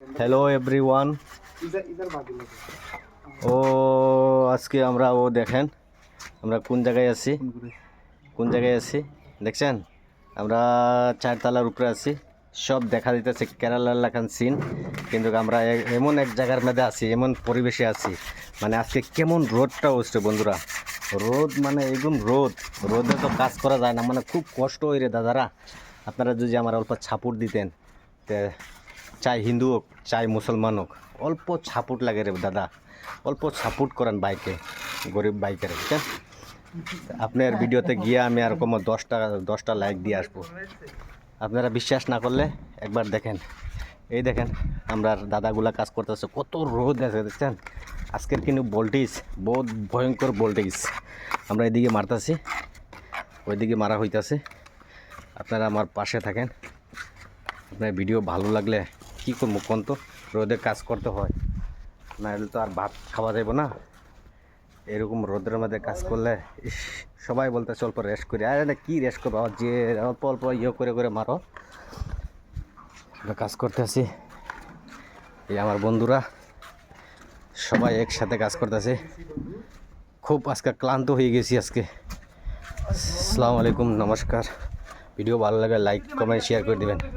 Hello everyone. ও আজকে আমরা দেখেন আমরা কোন জায়গায় আছি দেখছেন? আমরা 4 তলার উপরে আছি। সব দেখা দিতেছে কেরালার লাখান সিন, কিন্তু আমরা এমন এক জায়গার মধ্যে আছি, এমন পরিবেশে আছি। মানে আজকে কেমন রোদটা হচ্ছে বন্ধুরা, রোদ মানে একদম রোদে তো কাজ করা যায় না, মানে খুব কষ্ট হয় রে দাদারা। আপনারা যদি আমার অল্প সাপোর্ট দিতেন, চাই হিন্দু হোক চাই মুসলমান হোক, অল্প সাপোর্ট লাগে রে দাদা, অল্প সাপোর্ট করেন বাইকে, গরিব বাইকের। ঠিক আছে, আপনার ভিডিওতে গিয়ে আমি এরকম 10টা লাইক দিয়ে আসবো। আপনারা বিশ্বাস না করলে একবার দেখেন, এই দেখেন আমরা দাদাগুলা কাজ করতেছে, কত রোদ আছে দেখছেন। আজকের কিন্তু ভোল্টেজ বহুত ভয়ঙ্কর ভোল্টেজ। আমরা এদিকে মারতেছি, ওইদিকে মারা হইতাছে। আপনারা আমার পাশে থাকেন। আপনার ভিডিও ভালো লাগলে কী করবো কোন, তো রোদে কাজ করতে হয়, না হলে তো আর ভাত খাওয়া যাবে না। এরকম রোদের মধ্যে কাজ করলে সবাই বলতেছে অল্প রেস্ট করি। আরে না, কী রেস্ট করবো, যে অল্প অল্প করে মারো। কাজ করতে আসি, এই আমার বন্ধুরা সবাই একসাথে কাজ করতেছে। খুব আজকে ক্লান্ত হয়ে গেছি আজকে। আসসালামু আলাইকুম, নমস্কার। ভিডিও ভালো লাগে লাইক কমেন্ট শেয়ার করে দেবেন।